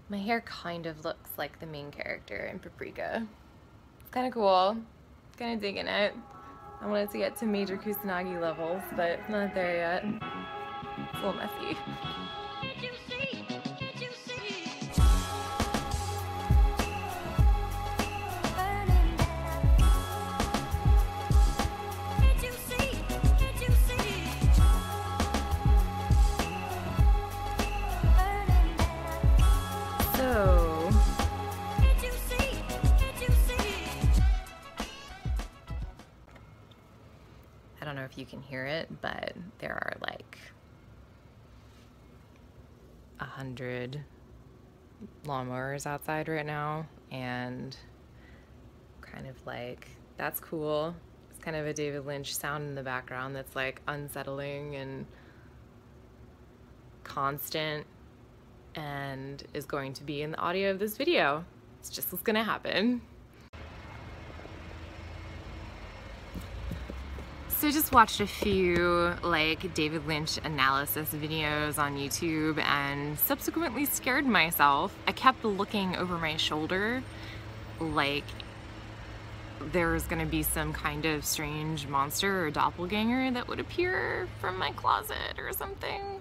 My hair kind of looks like the main character in Paprika. It's kind of cool. Kind of digging it. I wanted to get to Major Kusanagi levels, but not there yet. It's a little messy. So, I don't know if you can hear it, but there are like 100 lawnmowers outside right now, and kind of like, that's cool. It's kind of a David Lynch sound in the background that's like unsettling and constant and is going to be in the audio of this video. It's just what's gonna happen. So I just watched a few like David Lynch analysis videos on YouTube and subsequently scared myself. I kept looking over my shoulder like there was gonna be some kind of strange monster or doppelganger that would appear from my closet or something.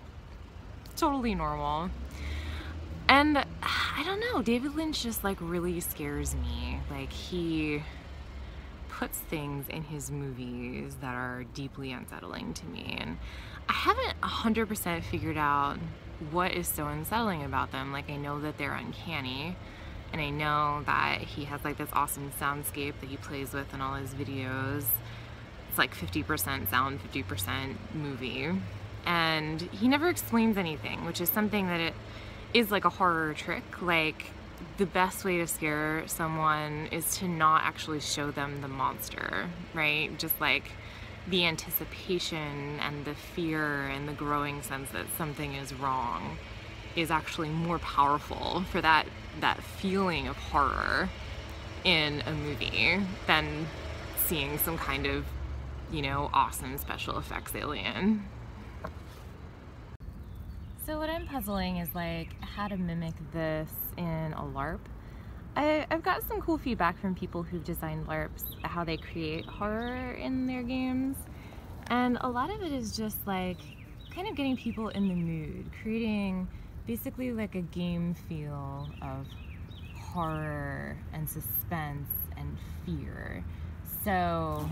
Totally normal. And I don't know, David Lynch just like really scares me. Like he puts things in his movies that are deeply unsettling to me, and I haven't 100% figured out what is so unsettling about them. Like I know that they're uncanny, and I know that he has like this awesome soundscape that he plays with in all his videos. It's like 50% sound, 50% movie, and he never explains anything, which is something that it is like a horror trick. Like the best way to scare someone is to not actually show them the monster, right? Just like the anticipation and the fear and the growing sense that something is wrong is actually more powerful for that feeling of horror in a movie than seeing some kind of, you know, awesome special effects alien. So what I'm puzzling is like how to mimic this in a LARP. I've got some cool feedback from people who've designed LARPs, how they create horror in their games. And a lot of it is just like kind of getting people in the mood, creating basically like a game feel of horror and suspense and fear. So,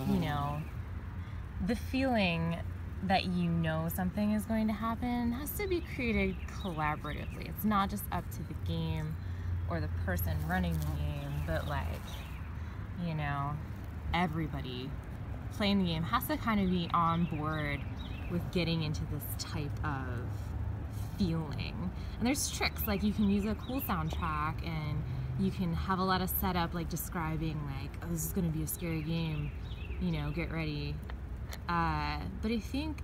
you know, the feeling that you know something is going to happen has to be created collaboratively. It's not just up to the game or the person running the game, but like, you know, everybody playing the game has to kind of be on board with getting into this type of feeling. And there's tricks, like you can use a cool soundtrack and you can have a lot of setup, like describing like, oh, this is gonna be a scary game, you know, get ready. But I think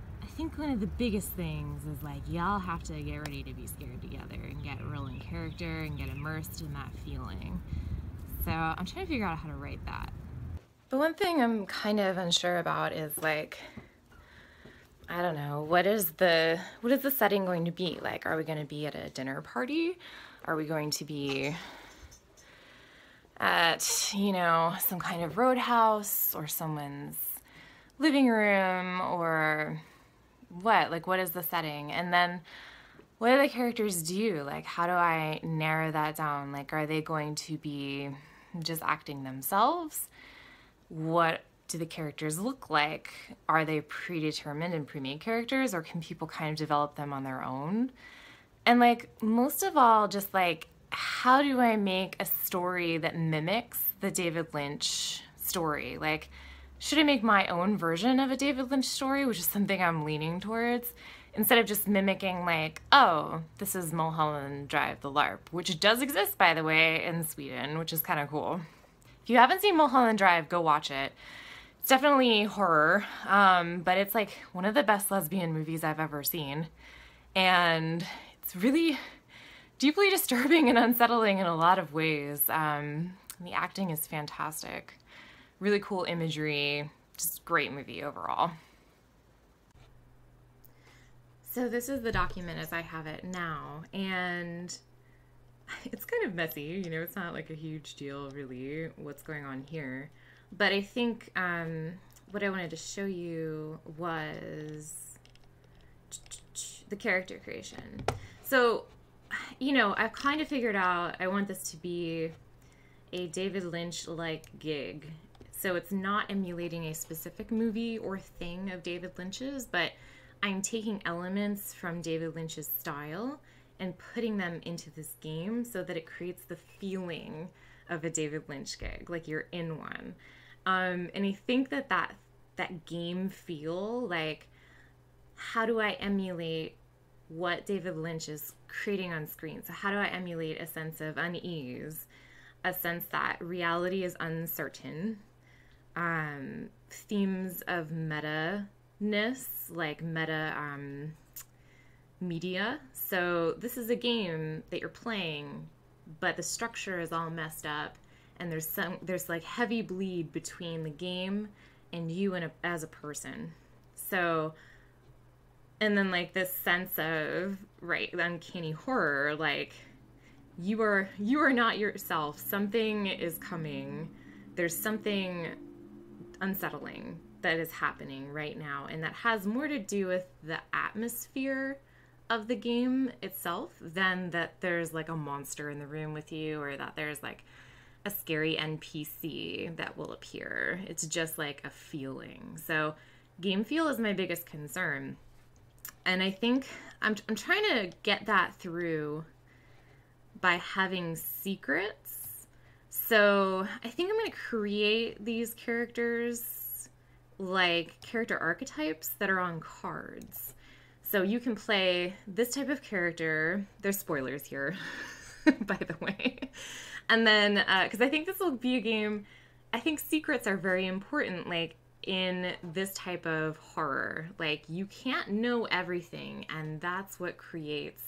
one of the biggest things is like y'all have to get ready to be scared together and get real in character and get immersed in that feeling. So I'm trying to figure out how to write that. But one thing I'm kind of unsure about is like, I don't know, what is the setting going to be? Like, are we going to be at a dinner party? Are we going to be at, you know, some kind of roadhouse or someone's living room, or what? Like, what is the setting? And then what do the characters do? Like, how do I narrow that down? Like, are they going to be just acting themselves? What do the characters look like? Are they predetermined and pre-made characters, or can people kind of develop them on their own? And like, most of all, just like, how do I make a story that mimics the David Lynch story? Like, should I make my own version of a David Lynch story, which is something I'm leaning towards, instead of just mimicking like, oh, this is Mulholland Drive, the LARP, which does exist, by the way, in Sweden, which is kind of cool. If you haven't seen Mulholland Drive, go watch it. It's definitely horror, but it's like one of the best lesbian movies I've ever seen. And it's really deeply disturbing and unsettling in a lot of ways. The acting is fantastic. Really cool imagery, just great movie overall. So this is the document as I have it now, and it's kind of messy, you know, it's not like a huge deal really what's going on here. But I think what I wanted to show you was the character creation. So, you know, I've kind of figured out I want this to be a David Lynch-like gig. So it's not emulating a specific movie or thing of David Lynch's, but I'm taking elements from David Lynch's style and putting them into this game so that it creates the feeling of a David Lynch gig, like you're in one. And I think that game feel, like, how do I emulate what David Lynch is creating on screen? So how do I emulate a sense of unease, a sense that reality is uncertain, themes of meta-ness, like media. So this is a game that you're playing, but the structure is all messed up, and there's like heavy bleed between the game and you as a person. So, and then like this sense of, right, uncanny horror, like you are not yourself. Something is coming. There's something unsettling that is happening right now, and that has more to do with the atmosphere of the game itself than that there's like a monster in the room with you, or that there's like a scary NPC that will appear. It's just like a feeling. So game feel is my biggest concern, and I think I'm trying to get that through by having secrets. So I think I'm going to create these characters like character archetypes that are on cards. So you can play this type of character. There's spoilers here, by the way. And then, because I think this will be a game, I think secrets are very important, like in this type of horror. Like you can't know everything, and that's what creates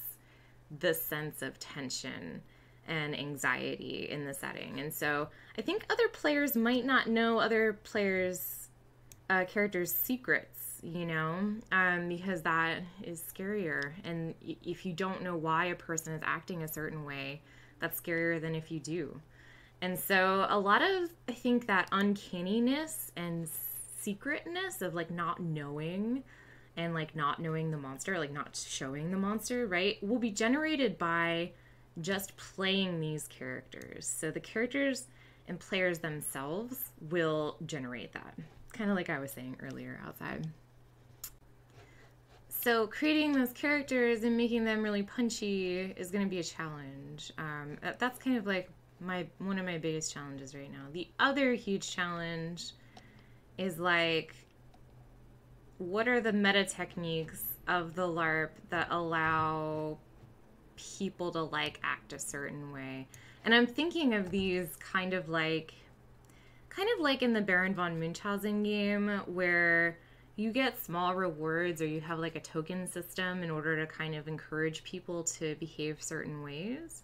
the sense of tension and anxiety in the setting. And so I think other players might not know other players' characters' secrets, you know, because that is scarier. And if you don't know why a person is acting a certain way, that's scarier than if you do. And so a lot of, I think, that uncanniness and secretness of like not knowing and like not knowing the monster, like not showing the monster, right, will be generated by just playing these characters. So the characters and players themselves will generate that, kind of like I was saying earlier outside. So creating those characters and making them really punchy is going to be a challenge. That's kind of like one of my biggest challenges right now. The other huge challenge is like, what are the meta techniques of the LARP that allow people to like act a certain way? And I'm thinking of these kind of like in the Baron von Munchausen game, where you get small rewards, or you have like a token system in order to kind of encourage people to behave certain ways.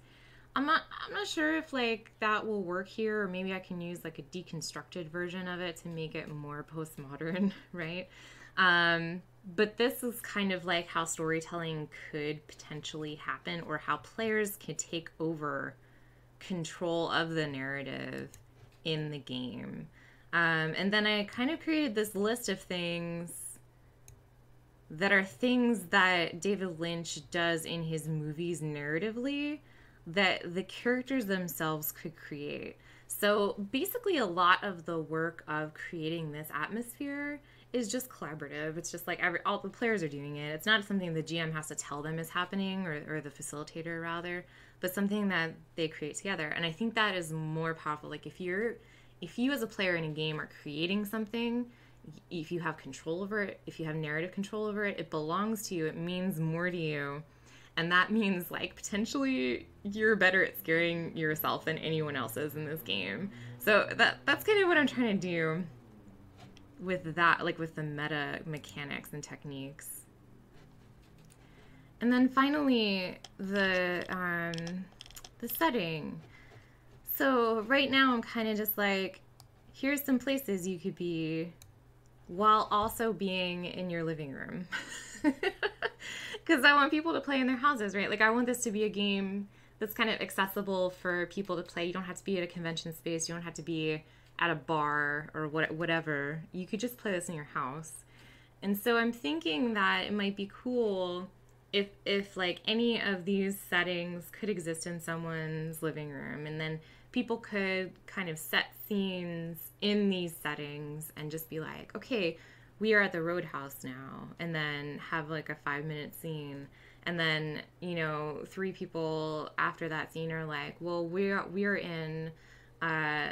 I'm not sure if like that will work here, or maybe I can use like a deconstructed version of it to make it more postmodern, right? But this is kind of like how storytelling could potentially happen, or how players can take over control of the narrative in the game. And then I kind of created this list of things that are things that David Lynch does in his movies narratively that the characters themselves could create. So basically a lot of the work of creating this atmosphere is just collaborative. It's just like all the players are doing it. It's not something the GM has to tell them is happening, or the facilitator rather, but something that they create together. And I think that is more powerful. Like if you as a player in a game are creating something, if you have control over it, if you have narrative control over it, it belongs to you. It means more to you. And that means like potentially you're better at scaring yourself than anyone else is in this game. So that's kind of what I'm trying to do with that, like with the meta mechanics and techniques. And then finally, the setting. So right now I'm kind of just like, here's some places you could be while also being in your living room. Because I want people to play in their houses, right? Like I want this to be a game that's kind of accessible for people to play. You don't have to be at a convention space. You don't have to be at a bar or whatever. You could just play this in your house. And so I'm thinking that it might be cool if like any of these settings could exist in someone's living room, and then people could kind of set scenes in these settings and just be like, okay, we are at the Roadhouse now, and then have like a 5-minute scene. And then, you know, 3 people after that scene are like, well, we're in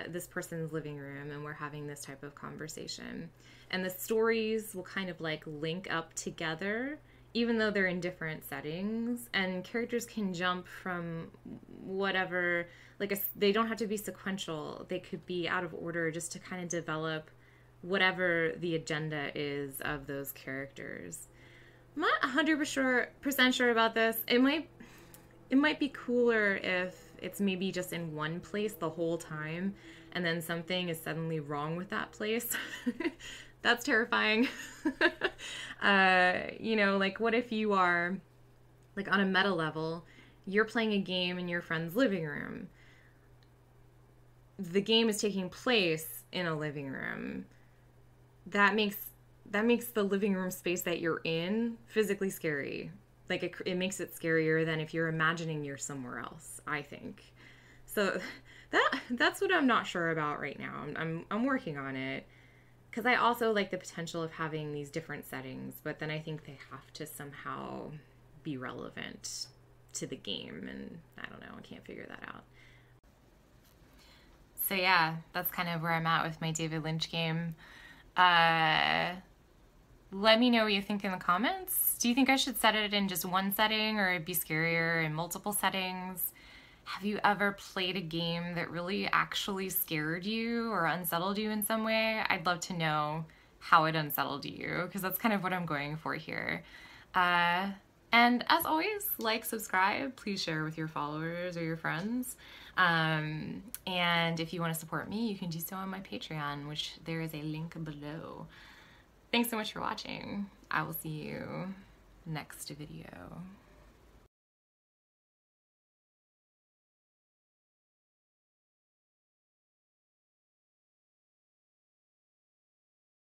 this person's living room and we're having this type of conversation. And the stories will kind of like link up together, even though they're in different settings. And characters can jump from whatever, like they don't have to be sequential. They could be out of order just to kind of develop whatever the agenda is of those characters. I'm not 100% sure about this. It might be cooler if it's maybe just in one place the whole time, and then something is suddenly wrong with that place. That's terrifying. You know, like what if you are, like on a meta level, you're playing a game in your friend's living room. The game is taking place in a living room. That makes the living room space that you're in physically scary. Like it makes it scarier than if you're imagining you're somewhere else, I think. So that's what I'm not sure about right now. I'm working on it, because I also like the potential of having these different settings, but then I think they have to somehow be relevant to the game, and I don't know, I can't figure that out. So yeah, that's kind of where I'm at with my David Lynch game. Let me know what you think in the comments. Do you think I should set it in just one setting, or it'd be scarier in multiple settings? Have you ever played a game that really actually scared you or unsettled you in some way? I'd love to know how it unsettled you, because that's kind of what I'm going for here. And as always, like, subscribe, please share with your followers or your friends. And if you want to support me, you can do so on my Patreon, which there is a link below. Thanks so much for watching. I will see you next video.